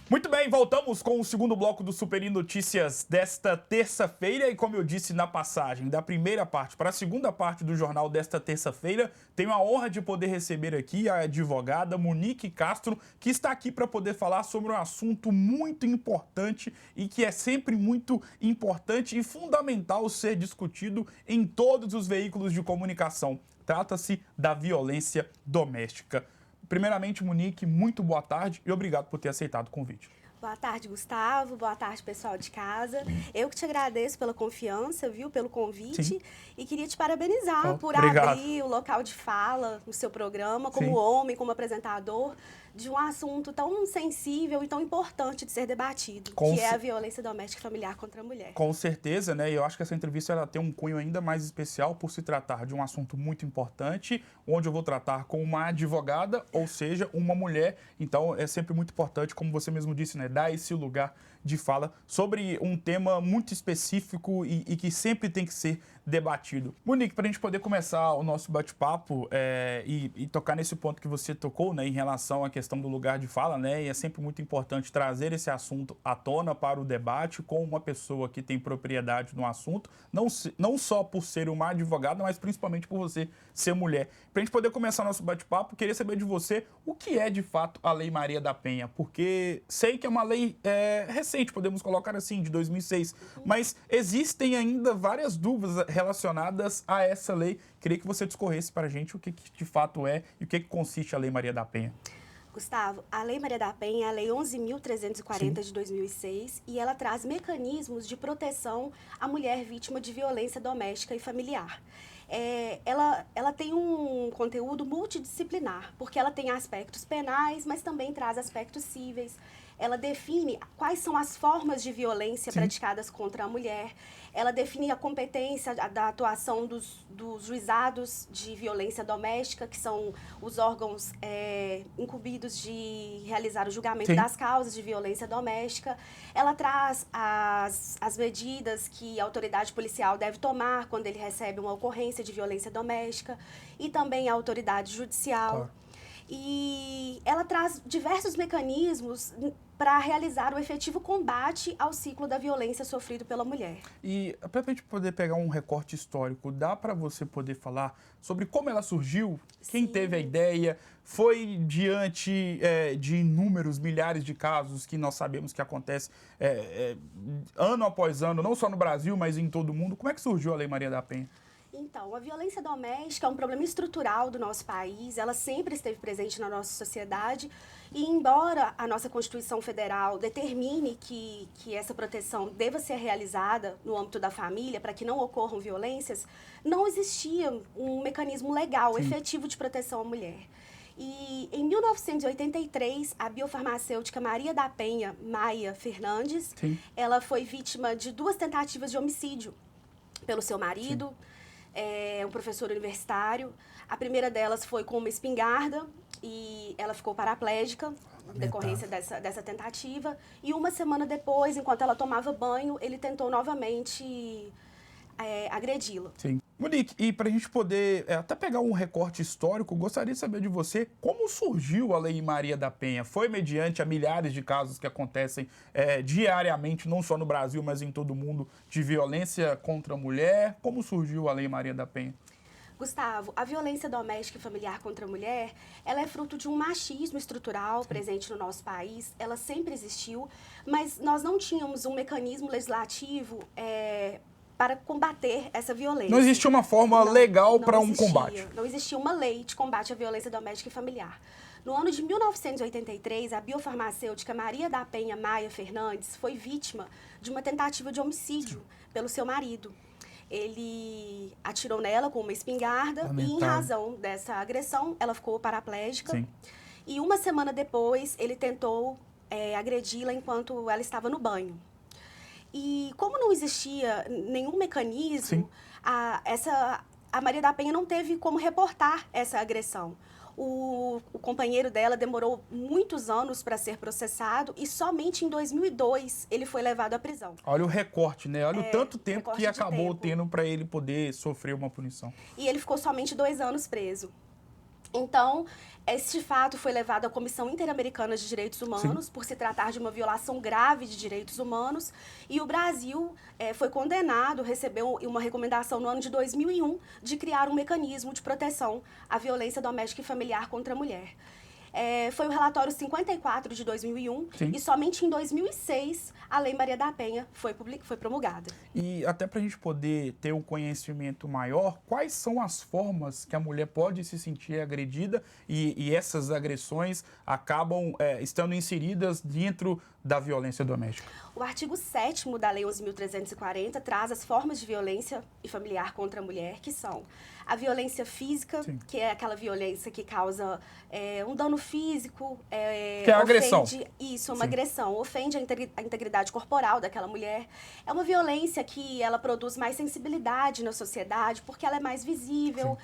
Muito bem, voltamos com o segundo bloco do Superi Notícias desta terça-feira e como eu disse na passagem da primeira parte para a segunda parte do jornal desta terça-feira, tenho a honra de poder receber aqui a advogada Monique Castro, que está aqui para poder falar sobre um assunto muito importante e que é sempre muito importante e fundamental ser discutido em todos os veículos de comunicação. Trata-se da violência doméstica. Primeiramente, Monique, muito boa tarde e obrigado por ter aceitado o convite. Boa tarde, Gustavo. Boa tarde, pessoal de casa. Eu que te agradeço pela confiança, viu, pelo convite. Sim. E queria te parabenizar por Obrigado. abrir o local de fala no seu programa, como Sim. homem, como apresentador, de um assunto tão sensível e tão importante de ser debatido, que é a violência doméstica e familiar contra a mulher. Com certeza, né? E eu acho que essa entrevista ela tem um cunho ainda mais especial por se tratar de um assunto muito importante, onde eu vou tratar com uma advogada, ou seja, uma mulher. Então, é sempre muito importante, como você mesmo disse, né? Dar esse lugar de fala sobre um tema muito específico e que sempre tem que ser debatido. Monique, para a gente poder começar o nosso bate-papo e tocar nesse ponto que você tocou, né, em relação à questão do lugar de fala, né, e é sempre muito importante trazer esse assunto à tona para o debate com uma pessoa que tem propriedade no assunto, não só por ser uma advogada, mas principalmente por você ser mulher. Para a gente poder começar nosso bate-papo, queria saber de você o que é de fato a Lei Maria da Penha, porque sei que é uma lei recente, podemos colocar assim, de 2006, mas existem ainda várias dúvidas relacionadas a essa lei. Queria que você discorresse para a gente o que de fato é e o que consiste a Lei Maria da Penha. Gustavo, a Lei Maria da Penha é a Lei 11.340 de 2006 e ela traz mecanismos de proteção à mulher vítima de violência doméstica e familiar. Ela tem um conteúdo multidisciplinar, porque ela tem aspectos penais, mas também traz aspectos cíveis. Ela define quais são as formas de violência praticadas contra a mulher. Ela define a competência da atuação dos juizados de violência doméstica, que são os órgãos incumbidos de realizar o julgamento das causas de violência doméstica. Ela traz as medidas que a autoridade policial deve tomar quando ele recebe uma ocorrência de violência doméstica e também a autoridade judicial. Claro. E ela traz diversos mecanismos para realizar o efetivo combate ao ciclo da violência sofrido pela mulher. E para a gente poder pegar um recorte histórico, dá para você poder falar sobre como ela surgiu? Quem teve a ideia? Foi diante de inúmeros, milhares de casos que nós sabemos que acontece ano após ano, não só no Brasil, mas em todo o mundo. Como é que surgiu a Lei Maria da Penha? Então, a violência doméstica é um problema estrutural do nosso país, ela sempre esteve presente na nossa sociedade e, embora a nossa Constituição Federal determine que essa proteção deva ser realizada no âmbito da família para que não ocorram violências, não existia um mecanismo legal efetivo de proteção à mulher. E em 1983, a biofarmacêutica Maria da Penha Maia Fernandes, ela foi vítima de 2 tentativas de homicídio pelo seu marido, um professor universitário. A primeira delas foi com uma espingarda e ela ficou paraplégica em decorrência dessa tentativa. E uma semana depois, enquanto ela tomava banho, ele tentou novamente agredi-la. Sim. Monique, e para a gente poder até pegar um recorte histórico, gostaria de saber de você como surgiu a Lei Maria da Penha. Foi mediante a milhares de casos que acontecem diariamente, não só no Brasil, mas em todo o mundo, de violência contra a mulher? Como surgiu a Lei Maria da Penha? Gustavo, a violência doméstica e familiar contra a mulher, ela é fruto de um machismo estrutural presente no nosso país. Ela sempre existiu, mas nós não tínhamos um mecanismo legislativo para combater essa violência. Não existia uma forma legal para um combate. Não existia uma lei de combate à violência doméstica e familiar. No ano de 1983, a biofarmacêutica Maria da Penha Maia Fernandes foi vítima de uma tentativa de homicídio pelo seu marido. Ele atirou nela com uma espingarda e, em razão dessa agressão, ela ficou paraplégica. E uma semana depois, ele tentou agredi-la enquanto ela estava no banho. E como não existia nenhum mecanismo, a Maria da Penha não teve como reportar essa agressão. O companheiro dela demorou muitos anos para ser processado e somente em 2002 ele foi levado à prisão. Olha o recorte, né? Olha o tanto tempo que acabou tendo para ele poder sofrer uma punição. E ele ficou somente 2 anos preso. Então, este fato foi levado à Comissão Interamericana de Direitos Humanos, Sim. por se tratar de uma violação grave de direitos humanos, e o Brasil foi condenado, recebeu uma recomendação no ano de 2001 de criar um mecanismo de proteção à violência doméstica e familiar contra a mulher. Foi o relatório 54 de 2001 Sim. e somente em 2006 a Lei Maria da Penha foi promulgada. E até para a gente poder ter um conhecimento maior, quais são as formas que a mulher pode se sentir agredida e essas agressões acabam estando inseridas dentro da violência doméstica? O artigo 7º da Lei 11.340 traz as formas de violência familiar contra a mulher, que são a violência física, Sim. que é aquela violência que causa um dano físico. Que é a agressão. Isso, uma Sim. agressão. Ofende a integridade corporal daquela mulher. É uma violência que ela produz mais sensibilidade na sociedade, porque ela é mais visível.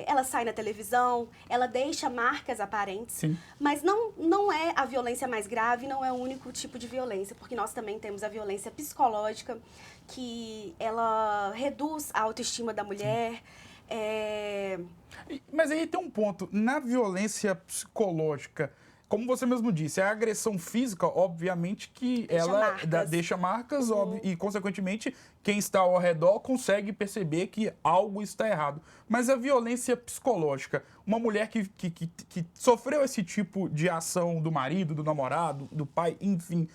Ela sai na televisão, ela deixa marcas aparentes. Sim. Mas não é a violência mais grave, não é o único tipo de violência, porque nós também temos a violência psicológica, que ela reduz a autoestima da mulher. Mas aí tem um ponto, na violência psicológica, como você mesmo disse, a agressão física, obviamente que ela deixa marcas e, consequentemente, quem está ao redor consegue perceber que algo está errado. Mas a violência psicológica, uma mulher que sofreu esse tipo de ação do marido, do namorado, do pai, enfim,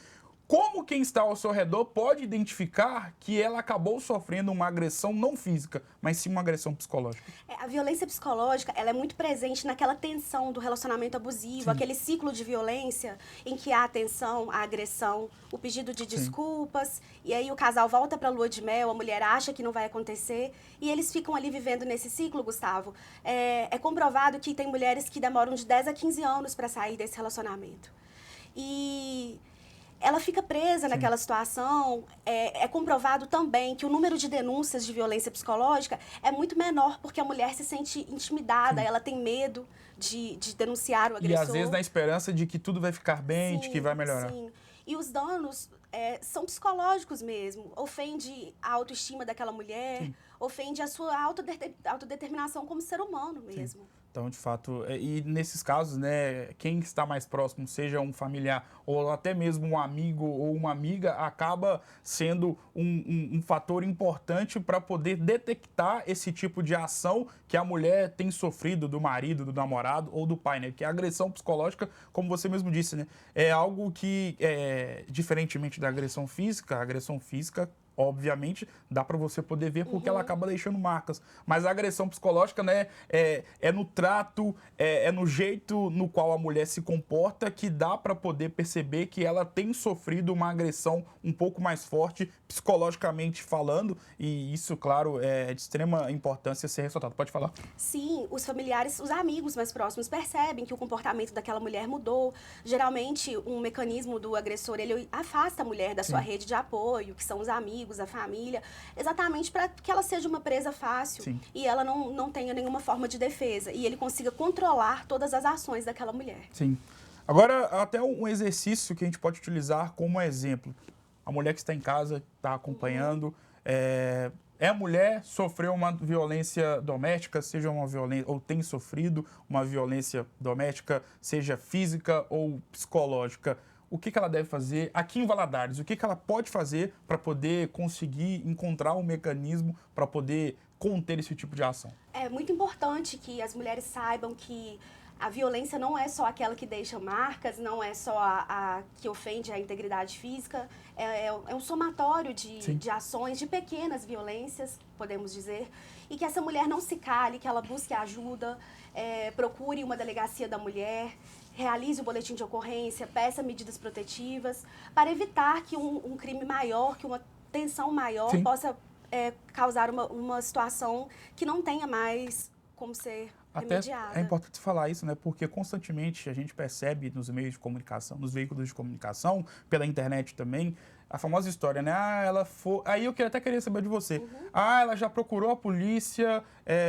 como quem está ao seu redor pode identificar que ela acabou sofrendo uma agressão não física, mas sim uma agressão psicológica? A violência psicológica, ela é muito presente naquela tensão do relacionamento abusivo, Sim. aquele ciclo de violência em que há a tensão, a agressão, o pedido de desculpas, e aí o casal volta para a lua de mel, a mulher acha que não vai acontecer, e eles ficam ali vivendo nesse ciclo, Gustavo. É comprovado que tem mulheres que demoram de 10 a 15 anos para sair desse relacionamento. E ela fica presa naquela situação. É comprovado também que o número de denúncias de violência psicológica é muito menor, porque a mulher se sente intimidada, ela tem medo de denunciar o agressor. E às vezes na esperança de que tudo vai ficar bem, de que vai melhorar. Sim. E os danos são psicológicos mesmo. Ofende a autoestima daquela mulher, ofende a sua autodeterminação como ser humano mesmo. Sim. Então, de fato, e nesses casos, né, quem está mais próximo, seja um familiar ou até mesmo um amigo ou uma amiga, acaba sendo um fator importante para poder detectar esse tipo de ação que a mulher tem sofrido do marido, do namorado ou do pai, né? Que a agressão psicológica, como você mesmo disse, né, é algo que, diferentemente da agressão física, obviamente, dá para você poder ver porque ela acaba deixando marcas. Mas a agressão psicológica, né, é no trato, é no jeito no qual a mulher se comporta que dá para poder perceber que ela tem sofrido uma agressão um pouco mais forte, psicologicamente falando. E isso, claro, é de extrema importância ser ressaltado. Pode falar? Sim, os familiares, os amigos mais próximos percebem que o comportamento daquela mulher mudou. Geralmente, um mecanismo do agressor, ele afasta a mulher da sua rede de apoio, que são os amigos, a família, exatamente para que ela seja uma presa fácil. Sim. E ela não tenha nenhuma forma de defesa. E ele consiga controlar todas as ações daquela mulher. Sim. Agora, até um exercício que a gente pode utilizar como exemplo. A mulher que está em casa, está acompanhando, a mulher sofreu uma violência doméstica, seja uma violência, ou tem sofrido uma violência doméstica, seja física ou psicológica. O que ela deve fazer aqui em Valadares? O que ela pode fazer para poder conseguir encontrar um mecanismo para poder conter esse tipo de ação? É muito importante que as mulheres saibam que a violência não é só aquela que deixa marcas, não é só a que ofende a integridade física, é um somatório de ações, de pequenas violências, podemos dizer, e que essa mulher não se cale, que ela busque ajuda, procure uma delegacia da mulher, realize o boletim de ocorrência, peça medidas protetivas, para evitar que um crime maior, que uma tensão maior possa causar uma situação que não tenha mais como ser remediada. Até é importante falar isso, né? Porque constantemente a gente percebe nos meios de comunicação, nos veículos de comunicação, pela internet também, a famosa história, né? Aí eu até queria saber de você. Ela já procurou a polícia,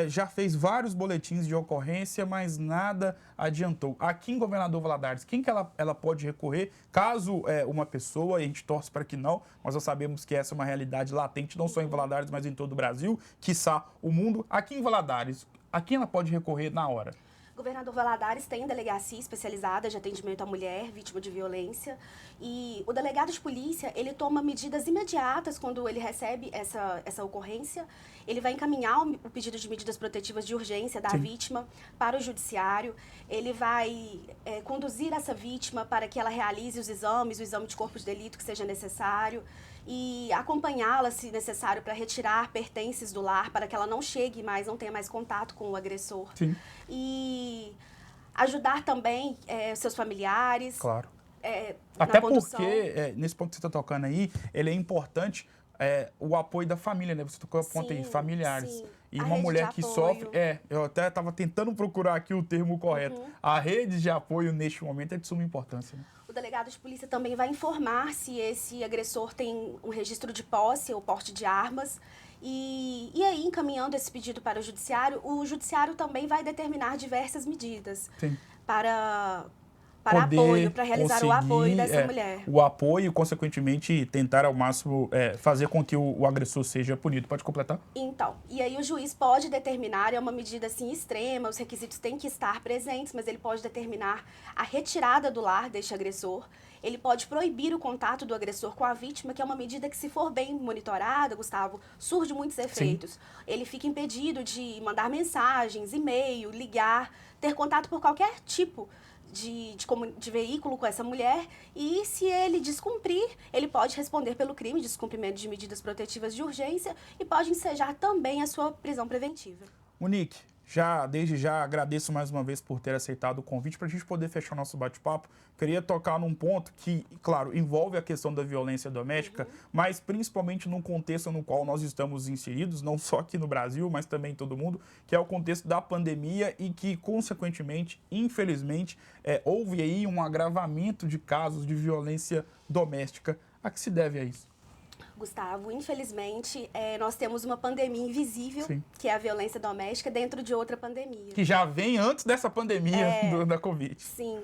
já fez vários boletins de ocorrência, mas nada adiantou. Aqui em Governador Valadares, quem que ela pode recorrer caso uma pessoa, e a gente torce para que não, mas nós sabemos que essa é uma realidade latente, não só em Valadares, mas em todo o Brasil, quiçá o mundo. Aqui em Valadares, a quem ela pode recorrer na hora? Governador Valadares tem delegacia especializada de atendimento à mulher vítima de violência e o delegado de polícia, ele toma medidas imediatas quando ele recebe essa ocorrência. Ele vai encaminhar o pedido de medidas protetivas de urgência da vítima para o judiciário. Ele vai conduzir essa vítima para que ela realize os exames, o exame de corpo de delito que seja necessário e acompanhá-la, se necessário, para retirar pertences do lar, para que ela não chegue mais, não tenha mais contato com o agressor. Sim. E ajudar também seus familiares. Claro. Na Até condução. porque, nesse ponto que você está tocando aí, ele é importante o apoio da família, né? Você tocou a ponta aí, familiares. Sim. E A uma rede mulher de que apoio. sofre... eu até estava tentando procurar aqui o termo correto. A rede de apoio, neste momento, é de suma importância, né? O delegado de polícia também vai informar se esse agressor tem um registro de posse ou porte de armas. E aí, encaminhando esse pedido para o judiciário também vai determinar diversas medidas Sim. para Poder apoio, para realizar o apoio dessa mulher. O apoio e, consequentemente, tentar ao máximo fazer com que o agressor seja punido. Pode completar? Então, e aí o juiz pode determinar, é uma medida assim extrema, os requisitos têm que estar presentes, mas ele pode determinar a retirada do lar deste agressor. Ele pode proibir o contato do agressor com a vítima, que é uma medida que, se for bem monitorada, Gustavo, surge muitos efeitos. Sim. Ele fica impedido de mandar mensagens, e-mail, ligar, ter contato por qualquer tipo de veículo com essa mulher, e se ele descumprir, ele pode responder pelo crime de descumprimento de medidas protetivas de urgência e pode ensejar também a sua prisão preventiva. Monique, desde já agradeço mais uma vez por ter aceitado o convite para a gente poder fechar o nosso bate-papo. Queria tocar num ponto que, claro, envolve a questão da violência doméstica, mas principalmente num contexto no qual nós estamos inseridos, não só aqui no Brasil, mas também em todo mundo, que é o contexto da pandemia e que, consequentemente, infelizmente, houve aí um agravamento de casos de violência doméstica. A que se deve a isso? Gustavo, infelizmente, nós temos uma pandemia invisível, Sim. que é a violência doméstica, dentro de outra pandemia. Que já vem antes dessa pandemia da Covid. Sim.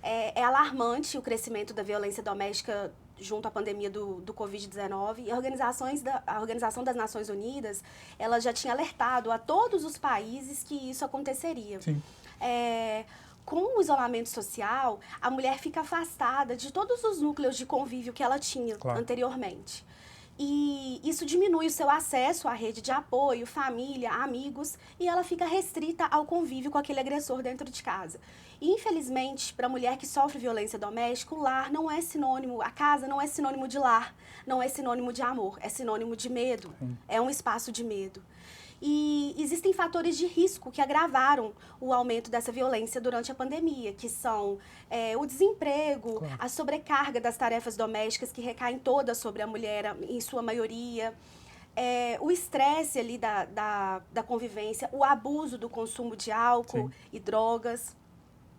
É alarmante o crescimento da violência doméstica junto à pandemia do Covid-19. E a Organização das Nações Unidas, ela já tinha alertado a todos os países que isso aconteceria. Sim. Com o isolamento social, a mulher fica afastada de todos os núcleos de convívio que ela tinha anteriormente. E isso diminui o seu acesso à rede de apoio, família, amigos, e ela fica restrita ao convívio com aquele agressor dentro de casa. E, infelizmente, para a mulher que sofre violência doméstica, o lar não é sinônimo, a casa não é sinônimo de lar, não é sinônimo de amor, é sinônimo de medo, é um espaço de medo. E existem fatores de risco que agravaram o aumento dessa violência durante a pandemia, que são o desemprego, a sobrecarga das tarefas domésticas que recaem todas sobre a mulher, em sua maioria, o estresse ali da convivência, o abuso do consumo de álcool e drogas.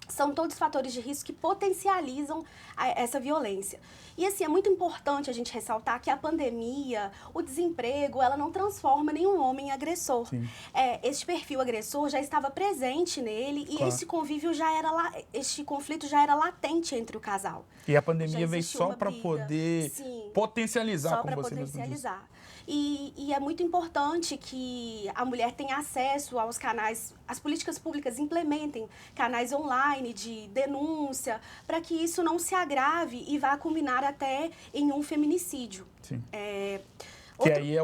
São todos fatores de risco que potencializam essa violência. E, assim, é muito importante a gente ressaltar que a pandemia, o desemprego, ela não transforma nenhum homem em agressor. Este perfil agressor já estava presente nele e esse convívio este conflito já era latente entre o casal. E a pandemia veio só para poder potencializar, como você mesmo disse. E é muito importante que a mulher tenha acesso aos canais, as políticas públicas implementem canais online de denúncia, para que isso não se agrave e vá culminar até em um feminicídio. Sim. Que aí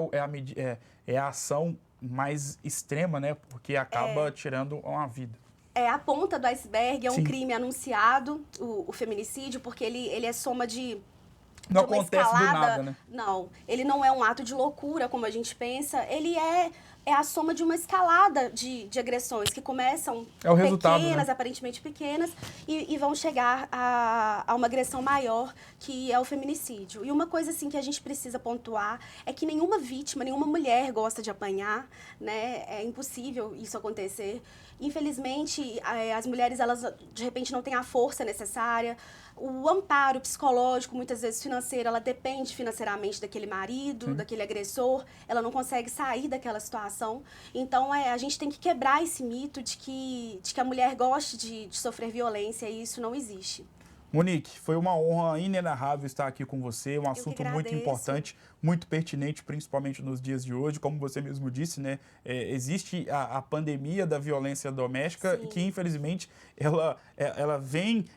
é a ação mais extrema, né? Porque acaba tirando uma vida. A ponta do iceberg, é um crime anunciado, o feminicídio, porque ele é soma de... Não acontece do nada, né? Não, ele não é um ato de loucura, como a gente pensa. Ele é a soma de uma escalada de agressões que começam pequenas, aparentemente pequenas, e vão chegar a uma agressão maior, que é o feminicídio. E uma coisa assim que a gente precisa pontuar é que nenhuma vítima, nenhuma mulher gosta de apanhar, né? É impossível isso acontecer. Infelizmente, as mulheres, elas de repente não têm a força necessária. O amparo psicológico, muitas vezes financeiro, ela depende financeiramente daquele marido, daquele agressor, ela não consegue sair daquela situação. Então, a gente tem que quebrar esse mito de que a mulher goste de sofrer violência, e isso não existe. Monique, foi uma honra inenarrável estar aqui com você, um assunto muito agradeço. importante, muito pertinente, principalmente nos dias de hoje. Como você mesmo disse, né, existe a pandemia da violência doméstica, Sim. que infelizmente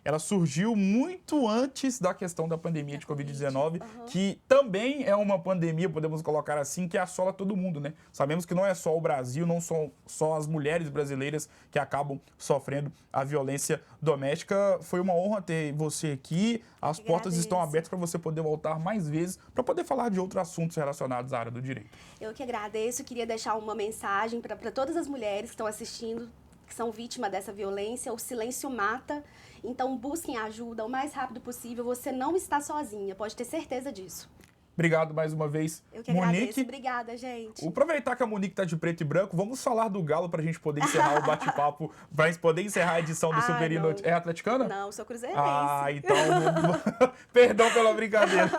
ela surgiu muito antes da questão da pandemia de Covid-19, que também é uma pandemia, podemos colocar assim, que assola todo mundo, né? Sabemos que não é só o Brasil, não são só as mulheres brasileiras que acabam sofrendo a violência doméstica. Foi uma honra ter você aqui. As portas estão abertas para você poder voltar mais vezes, para poder falar de outros assuntos relacionados à área do direito. Eu que agradeço, queria deixar uma mensagem para todas as mulheres que estão assistindo, que são vítimas dessa violência. O silêncio mata, então busquem ajuda o mais rápido possível. Você não está sozinha, pode ter certeza disso. Obrigado mais uma vez, Eu que Monique. agradeço. Obrigada, gente. Aproveitar que a Monique está de preto e branco, vamos falar do Galo para a gente poder encerrar o bate-papo, para a gente poder encerrar a edição do Super não. É atleticana? Não, sou cruzeirense. Então, perdão pela brincadeira.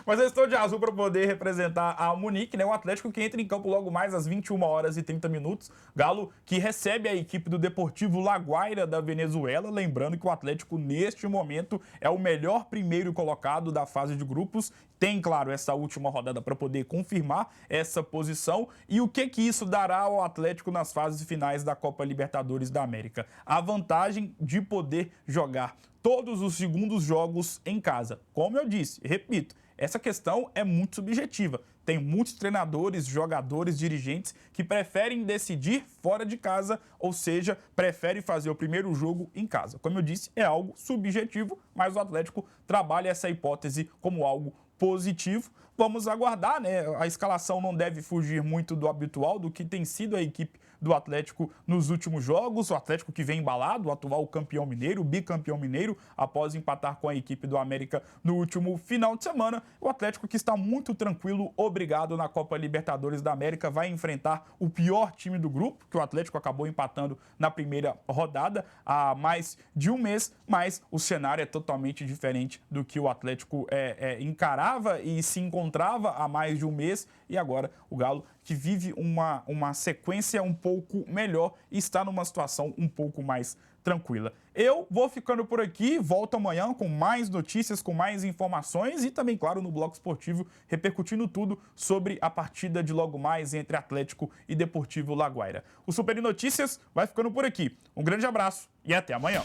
Mas eu estou de azul para poder representar a Monique, né? O Atlético que entra em campo logo mais às 21h30. Galo que recebe a equipe do Deportivo Laguaira da Venezuela. Lembrando que o Atlético, neste momento, é o melhor primeiro colocado da fase de grupos. Tem, claro, essa última rodada para poder confirmar essa posição. E o que isso dará ao Atlético nas fases finais da Copa Libertadores da América? A vantagem de poder jogar todos os segundos jogos em casa. Como eu disse, repito, essa questão é muito subjetiva. Tem muitos treinadores, jogadores, dirigentes que preferem decidir fora de casa, ou seja, preferem fazer o primeiro jogo em casa. Como eu disse, é algo subjetivo, mas o Atlético trabalha essa hipótese como algo positivo. Vamos aguardar, né? A escalação não deve fugir muito do habitual, do que tem sido a equipe do Atlético nos últimos jogos. O Atlético que vem embalado, o atual campeão mineiro, bicampeão mineiro, após empatar com a equipe do América no último final de semana. O Atlético que está muito tranquilo, obrigado na Copa Libertadores da América, vai enfrentar o pior time do grupo, que o Atlético acabou empatando na primeira rodada há mais de um mês, mas o cenário é totalmente diferente do que o Atlético encarava e se encontrava há mais de um mês, e agora o Galo que vive uma sequência um pouco melhor e está numa situação um pouco mais tranquila. Eu vou ficando por aqui, volto amanhã com mais notícias, com mais informações e também, claro, no Bloco Esportivo, repercutindo tudo sobre a partida de logo mais entre Atlético e Deportivo Laguaira. O Super Notícias vai ficando por aqui. Um grande abraço e até amanhã.